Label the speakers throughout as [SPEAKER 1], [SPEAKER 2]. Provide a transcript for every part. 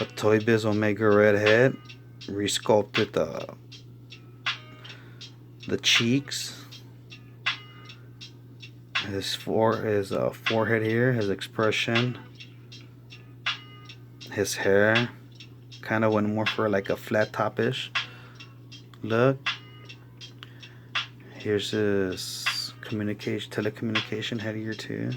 [SPEAKER 1] a Toy Biz Omega Red head, resculpted the cheeks, his forehead here, his expression, his hair. Kind of went more for like a flat topish look. Here's his telecommunication head here too.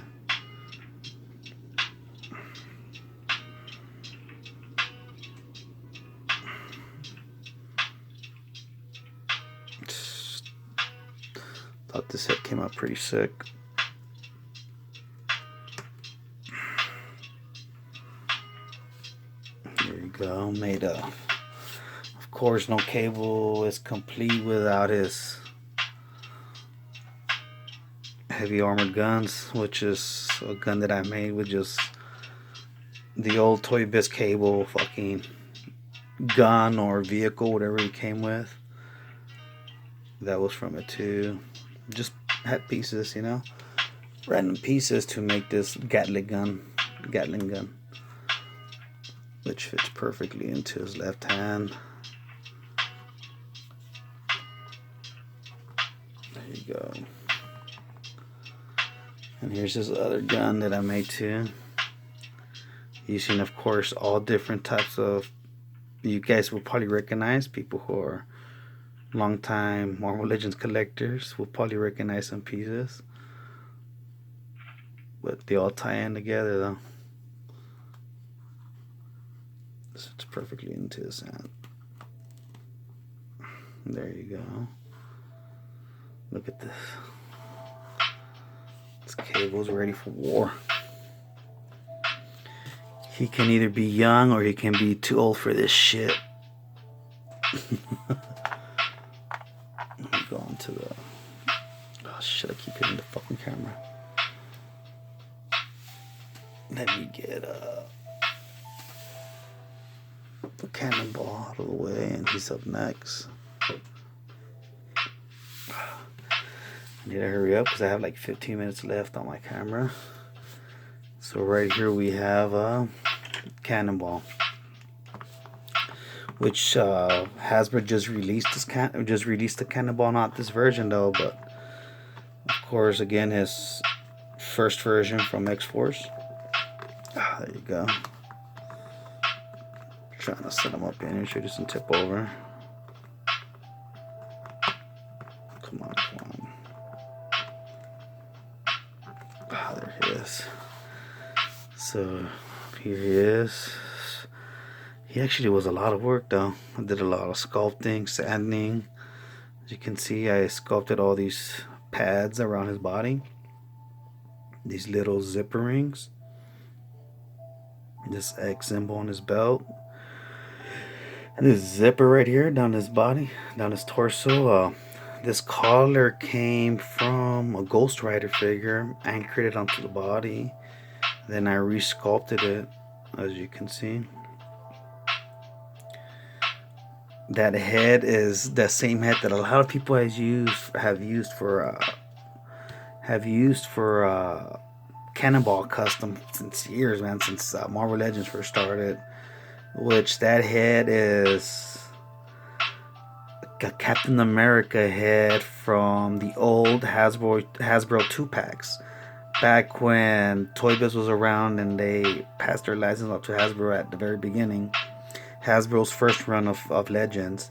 [SPEAKER 1] Thought this head came out pretty sick. There you go. Made of course, no cable is complete without his heavy armored guns, which is a gun that I made with just the old Toy Biz cable fucking gun or vehicle, whatever it came with. That was from it too. Just had pieces, you know, random pieces to make this Gatling gun, which fits perfectly into his left hand. There you go. And here's his other gun that I made too. Using, of course, all different types of, you guys will probably recognize, people who are long-time Marvel Legends collectors will probably recognize some pieces. But they all tie in together though. This fits perfectly into his hand. There you go. Look at this. This cable's ready for war. He can either be young or he can be too old for this shit. Let me go on to the... Oh shit, I keep hitting the fucking camera. Let me get the cannonball out of the way, and he's up next. I need to hurry up because I have like 15 minutes left on my camera. So right here we have a cannonball, which Hasbro just released the cannonball. Not this version though, but of course, again, his first version from X-Force. There you go. Trying to set him up in here so he doesn't tip over. Come on. There he is. So here he is. He actually was a lot of work though. I did a lot of sculpting, sanding. As you can see, I sculpted all these pads around his body. These little zipper rings. This X symbol on his belt. And this zipper right here down his body, down his torso. This collar came from a Ghost Rider figure, anchored it onto the body. Then I resculpted it, as you can see. That head is the same head that a lot of people have used for Cannonball Custom since years, man, since Marvel Legends first started. Which that head is a Captain America head from the old Hasbro 2-packs. Back when Toy Biz was around and they passed their license up to Hasbro at the very beginning. Hasbro's first run of Legends.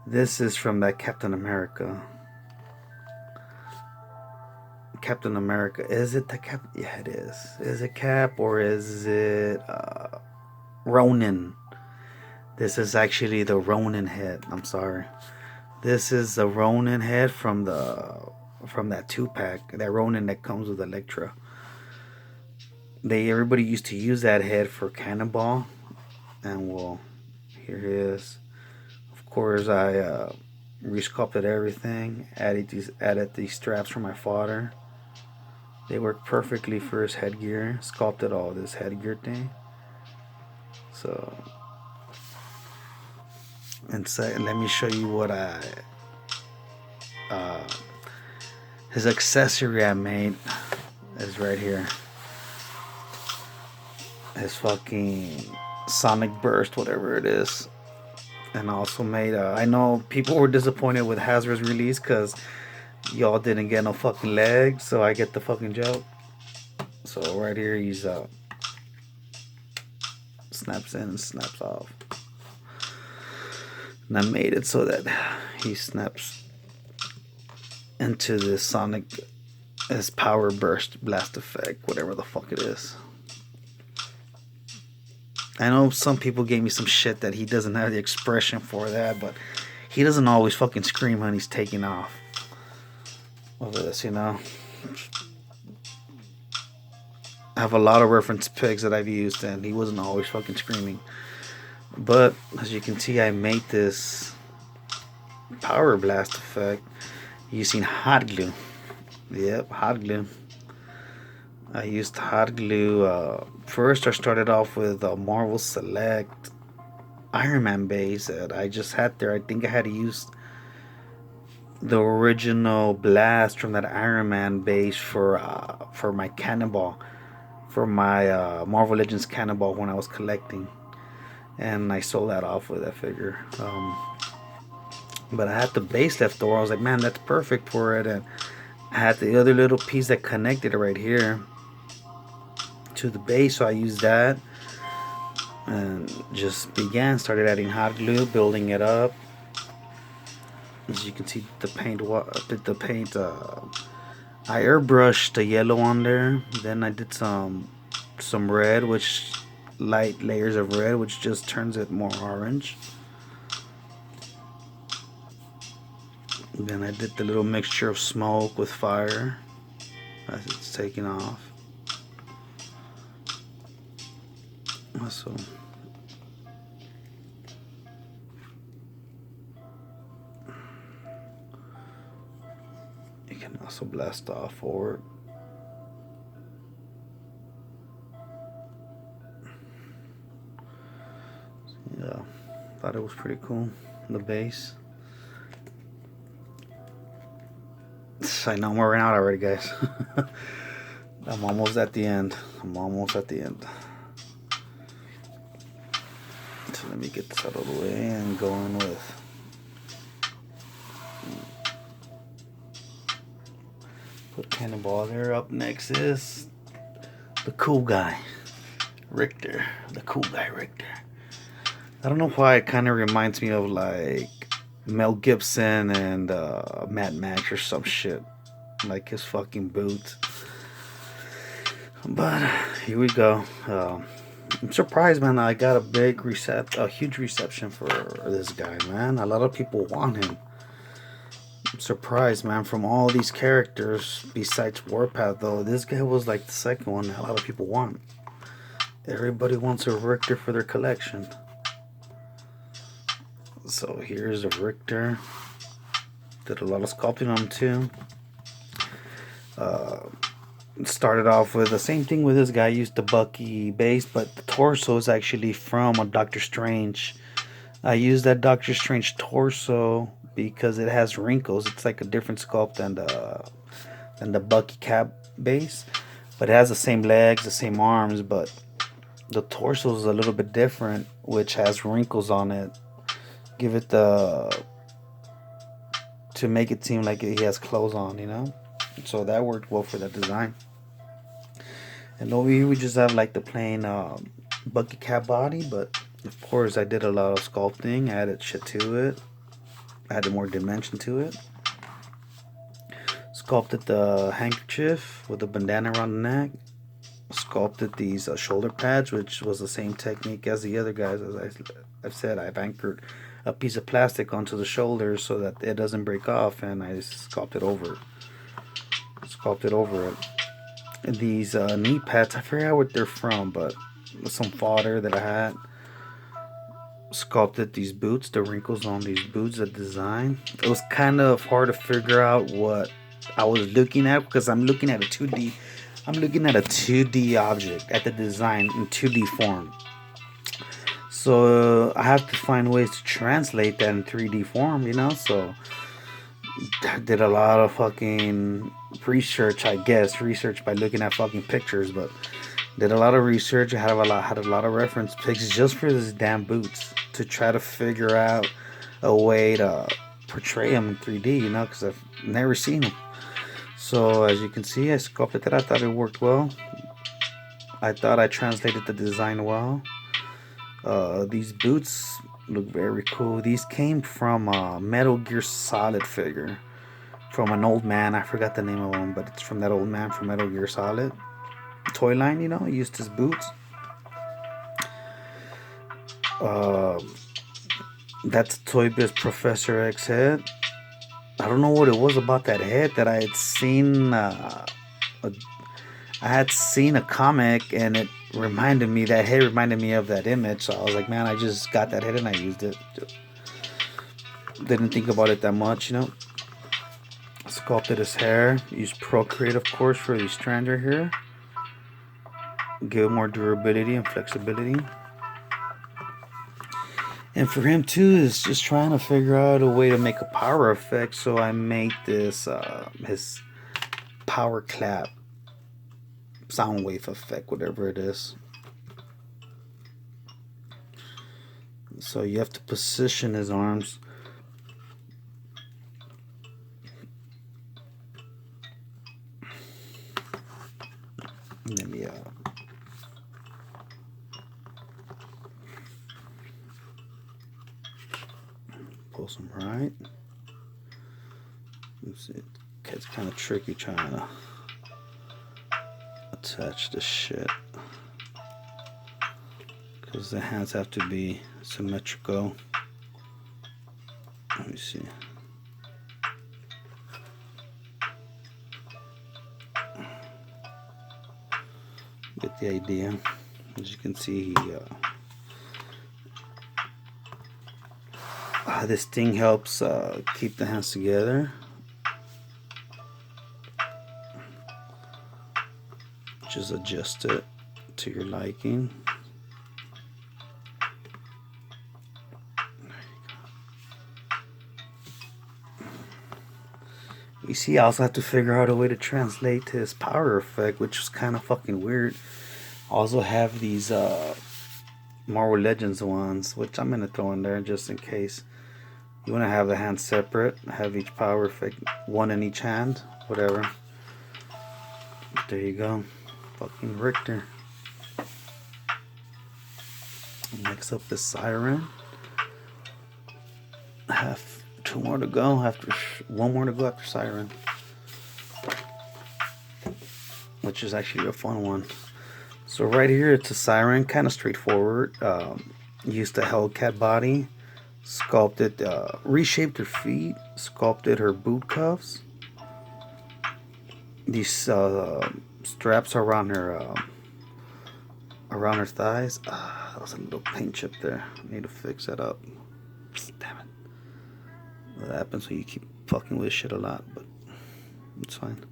[SPEAKER 1] This is from that Captain America. Captain America. Is it the Cap? Yeah, it is. Is it Cap or is it Ronin? This is actually the Ronin head. I'm sorry. This is the Ronin head from that 2-pack. That Ronin that comes with Elektra. Everybody used to use that head for Cannonball, and well, here he is. Of course, I resculpted everything. Added these straps for my fodder. They work perfectly for his headgear. Sculpted all this headgear thing. So, and let me show you what his accessory I made is right here. His fucking Sonic Burst, whatever it is. And also made, I know people were disappointed with Hasbro's release because y'all didn't get no fucking legs, so I get the fucking joke. So right here, he's snaps in and snaps off. And I made it so that he snaps into this Sonic as power burst blast effect, whatever the fuck it is. I know some people gave me some shit that he doesn't have the expression for that, but he doesn't always fucking scream when he's taking off of this, you know. I have a lot of reference pics that I've used, and he wasn't always fucking screaming. But as you can see, I made this power blast effect using hot glue. Yep, hot glue. I used hot glue. First, I started off with a Marvel Select Iron Man base that I just had there. I think I had to use the original blast from that Iron Man base for my Cannonball, for my Marvel Legends Cannonball when I was collecting, and I sold that off with that figure. But I had the base left over. I was like, man, that's perfect for it, and I had the other little piece that connected it right here to the base, so I used that and just started adding hot glue, building it up. As you can see, the paint I airbrushed the yellow on there. Then I did some red, which light layers of red, which just turns it more orange. Then I did the little mixture of smoke with fire as it's taking off. So you can also blast off forward. Yeah, thought it was pretty cool. The base. I know I'm wearing out already, guys. I'm almost at the end. So let me get this out of the way and go in with put Cannonball there. Up next is the cool guy, Richter. The cool guy, Richter. I don't know why it kind of reminds me of like Mel Gibson and Mad Max or some shit, like his fucking boots. But here we go. I'm surprised, man. I got a huge reception for this guy, man. A lot of people want him. I'm surprised, man. From all these characters, besides Warpath, though, this guy was like the second one that a lot of people want. Everybody wants a Richter for their collection. So here's a Richter. Did a lot of sculpting on him too. Started off with the same thing with this guy. Used the Bucky base, but the torso is actually from a Doctor Strange. I used that Doctor Strange torso because it has wrinkles. It's like a different sculpt than the Bucky cap base, but it has the same legs, the same arms, but the torso is a little bit different, which has wrinkles on it. Give it to make it seem like he has clothes on, you know. So that worked well for that design. And over here we just have like the plain Bucky cap body, but of course I did a lot of sculpting, added shit to it, added more dimension to it. Sculpted the handkerchief with the bandana around the neck. Sculpted these shoulder pads, which was the same technique as the other guys. As I've said, I've anchored a piece of plastic onto the shoulders so that it doesn't break off, and I sculpted over it. And these knee pads, I forgot what they're from, but some fodder that I had. Sculpted these boots, the wrinkles on these boots, the design. It was kind of hard to figure out what I was looking at because I'm looking at a 2D. I'm looking at a 2D object, at the design in 2D form. So I have to find ways to translate that in 3D form, you know. So I did a lot of fucking research by looking at fucking pictures, but Did a lot of research. I had a lot of reference pics just for this damn boots to try to figure out a way to portray them in 3D. You know, because I've never seen them. So as you can see, I sculpted it. I thought it worked well. I thought I translated the design well. These boots look very cool. These came from a Metal Gear Solid figure from an old man. I forgot the name of him, but it's from that old man from Metal Gear Solid toy line. You know, he used his boots. Uh, that's Toy Biz Professor X head. I don't know what it was about that head that I had seen. I had seen a comic and it reminded me, that head reminded me of that image. So I was like, man, I just got that head and I used it. Didn't think about it that much, you know. Sculpted his hair. Used Procreate, of course, for these strands right here. Give more durability and flexibility. And for him too, is just trying to figure out a way to make a power effect. So I made this his power clap sound wave effect, whatever it is. So you have to position his arms. Let me pull some right. Let's see. It's kind of tricky trying to attach this shit because the hands have to be symmetrical. Let me see. Get the idea. As you can see, this thing helps keep the hands together. Just adjust it to your liking. You see, I also have to figure out a way to translate his power effect, which is kind of fucking weird. I also have these Marvel Legends ones, which I'm gonna throw in there just in case. You want to have the hands separate, have each power effect, one in each hand, whatever. There you go. Fucking Richter. Next up is Siren. I have two more to go after, one more to go after Siren, which is actually a fun one. So right here it's a Siren, kind of straightforward. Used the Hellcat body, sculpted, reshaped her feet, sculpted her boot cuffs. These straps around her thighs. That was a little paint chip there. I need to fix that up. Damn it. That happens when you keep fucking with shit a lot, but it's fine.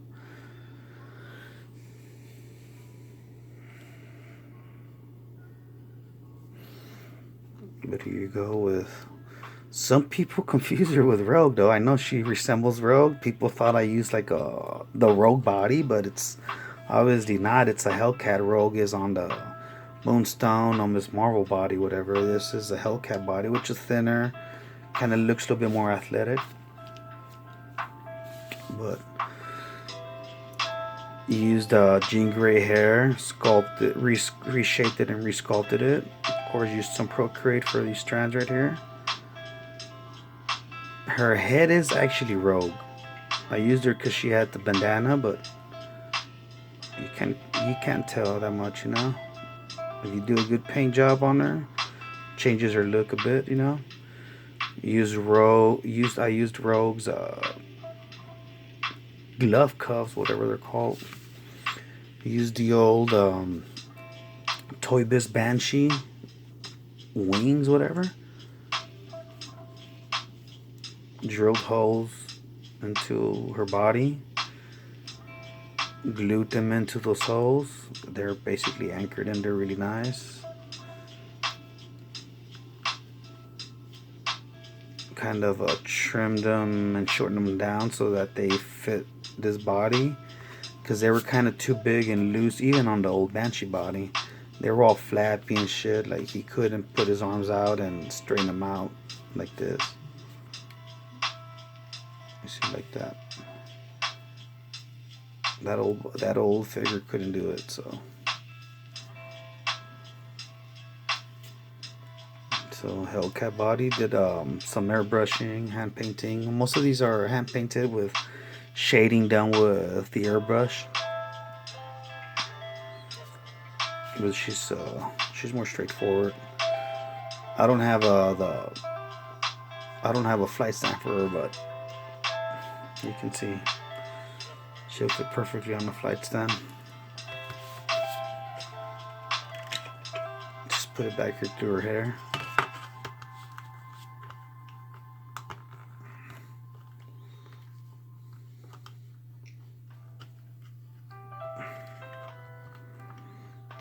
[SPEAKER 1] But here you go with... Some people confuse her with Rogue, though. I know she resembles Rogue. People thought I used like the Rogue body, but it's obviously not. It's a Hellcat. Rogue is on the Moonstone, on Miss Marvel body, whatever. This is a Hellcat body, which is thinner. Kind of looks a little bit more athletic. But used Jean Grey hair, sculpted, reshaped it and resculpted it. Of course, used some Procreate for these strands right here. Her head is actually Rogue. I used her because she had the bandana, but you can't tell that much, you know. If you do a good paint job on her, changes her look a bit, you know. I used Rogue's glove cuffs, whatever they're called. I used the old Toy Biz Banshee wings, whatever. Drilled holes into her body, glued them into those holes. They're basically anchored in there really nice. Kind of trimmed them and shortened them down so that they fit this body, because they were kind of too big and loose, even on the old Banshee body. They were all flappy and shit. Like he couldn't put his arms out and straighten them out like this. You see, like that. That old figure couldn't do it. So Hellcat body did some airbrushing, hand painting. Most of these are hand painted with shading done with the airbrush. But she's more straightforward. I don't have a flight stand for her, but you can see she'll fit perfectly on the flight stand. Just put it back here through her hair.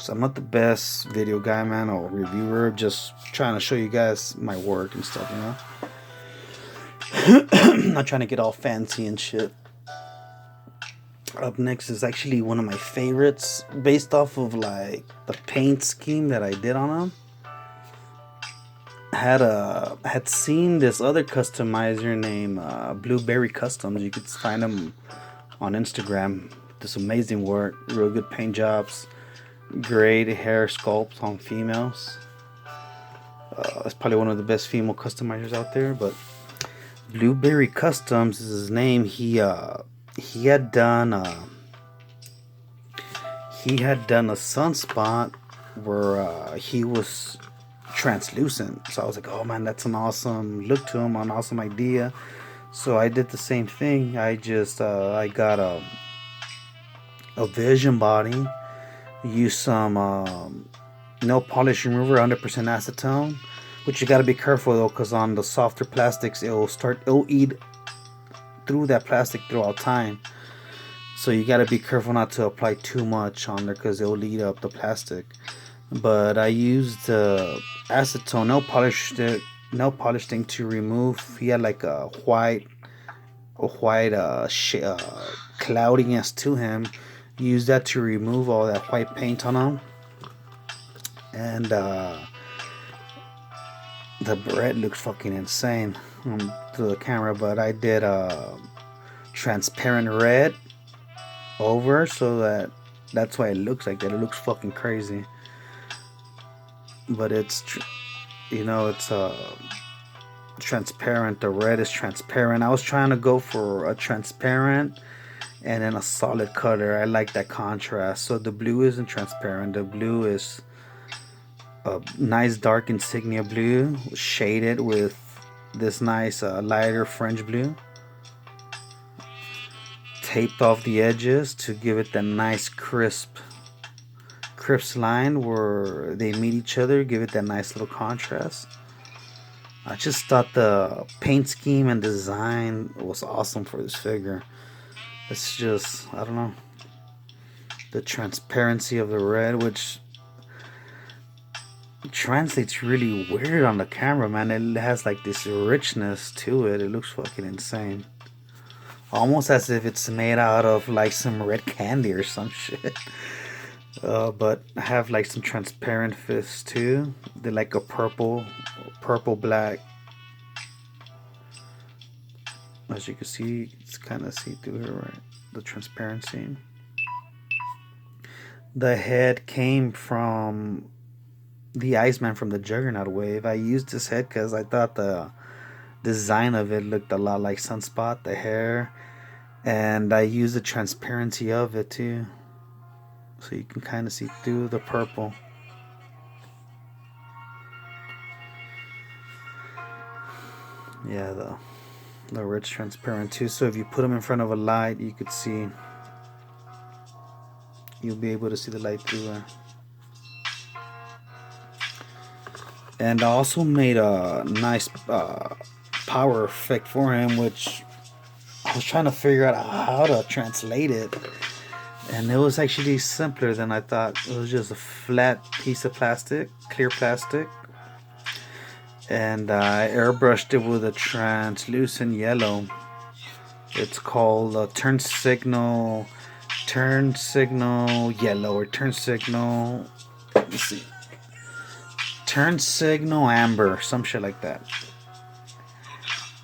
[SPEAKER 1] So I'm not the best video guy, man, or reviewer. Just trying to show you guys my work and stuff, you know. Not trying to get all fancy and shit. Up next is actually one of my favorites, based off of like the paint scheme that I did on them. Had seen this other customizer named Blueberry Customs. You could find him on Instagram. Does amazing work, real good paint jobs. Great hair sculpts on females. It's probably one of the best female customizers out there. But Blueberry Customs is his name. He had done a sunspot where he was translucent. So I was like, oh man, that's an awesome look to him, an awesome idea. So I did the same thing. I got a Vision body. Use some nail polish remover, 100% acetone, which you got to be careful though, because on the softer plastics it'll eat through that plastic throughout time. So you got to be careful not to apply too much on there, because it'll eat up the plastic. But I used acetone nail polish thing to remove. He had like a white cloudiness to him. Use that to remove all that white paint on them. And the red looks fucking insane through the camera, but I did a transparent red over, so that's why it looks like that. It looks fucking crazy, but it's transparent. The red is transparent. I was trying to go for a transparent and then a solid color. I like that contrast. So the blue isn't transparent. The blue is a nice dark insignia blue, shaded with this nice lighter French blue. Taped off the edges to give it that nice crisp line where they meet each other. Give it that nice little contrast. I just thought the paint scheme and design was awesome for this figure. It's just, I don't know, the transparency of the red, which translates really weird on the camera, man. It has like this richness to it. It looks fucking insane. Almost as if it's made out of like some red candy or some shit. But I have like some transparent fists too. They're like a purple black. As you can see, it's kind of see through here, right? The transparency. The head came from the Iceman from the Juggernaut wave. I used this head because I thought the design of it looked a lot like Sunspot, the hair, and I used the transparency of it too, so you can kind of see through the purple. Yeah, the red's transparent too, so if you put them in front of a light, you could see, you'll be able to see the light through there. And I also made a nice power effect for him, which I was trying to figure out how to translate it, and it was actually simpler than I thought. It was just a flat piece of plastic, clear plastic, and I airbrushed it with a translucent yellow. It's called Turn Signal turn signal yellow or turn signal, let me see, turn signal amber, some shit like that.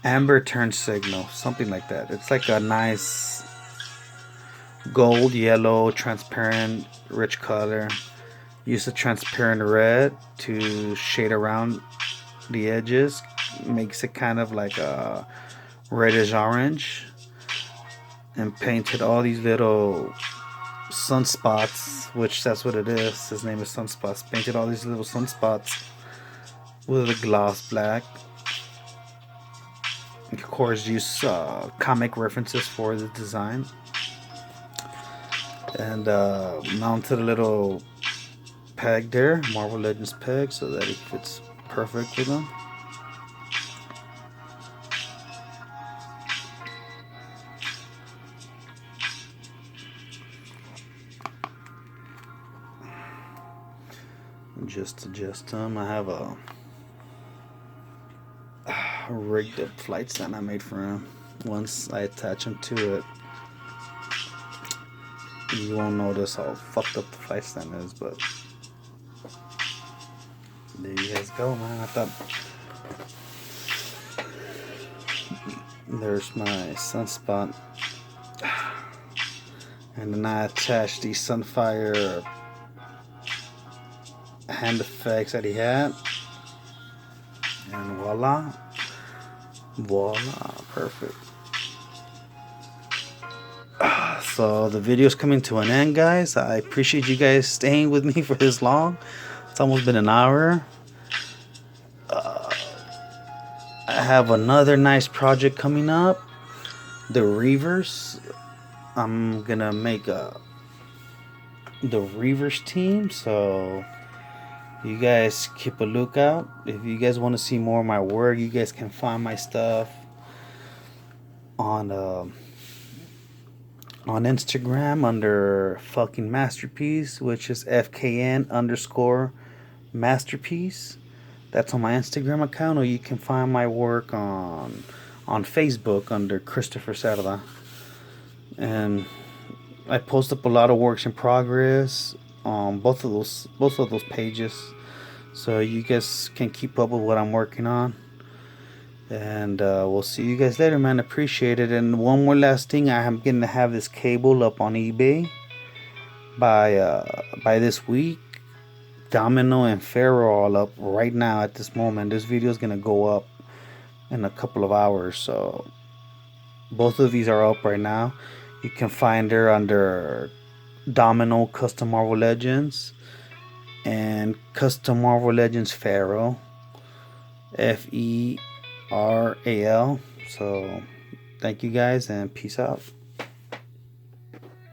[SPEAKER 1] Amber turn signal, something like that. It's like a nice gold, yellow, transparent, rich color. Use a transparent red to shade around the edges. Makes it kind of like a reddish orange. And painted all these little sunspots, which that's what it is. His name is Sunspots. Painted all these little sunspots with a gloss black. Of course, use comic references for the design. And mounted a little peg there, Marvel Legends peg, so that it fits perfect with them. Just adjust them. I have a rigged up flight stand I made for him. Once I attach him to it, you won't notice how fucked up the flight stand is, but there you guys go, man. I thought there's my sunspot, and then I attached the Sunfire hand effects that he had, and voila, perfect. So the video's coming to an end, guys. I appreciate you guys staying with me for this long. It's almost been an hour. I have another nice project coming up, the Reavers. I'm gonna make the Reavers team, so you guys keep a lookout. If you guys want to see more of my work, you guys can find my stuff on Instagram under fucking masterpiece, which is FKN_masterpiece. That's on my Instagram account, or you can find my work on Facebook under Christopher Cerda. And I post up a lot of works in progress on both of those pages, so you guys can keep up with what I'm working on. And we'll see you guys later, man. Appreciate it. And one more last thing, I am gonna have this cable up on eBay by this week. Domino and Pharaoh all up right now at this moment. This video is gonna go up in a couple of hours, so both of these are up right now. You can find her under Domino Custom Marvel Legends and Custom Marvel Legends Pharaoh, FERAL. So thank you guys and peace out.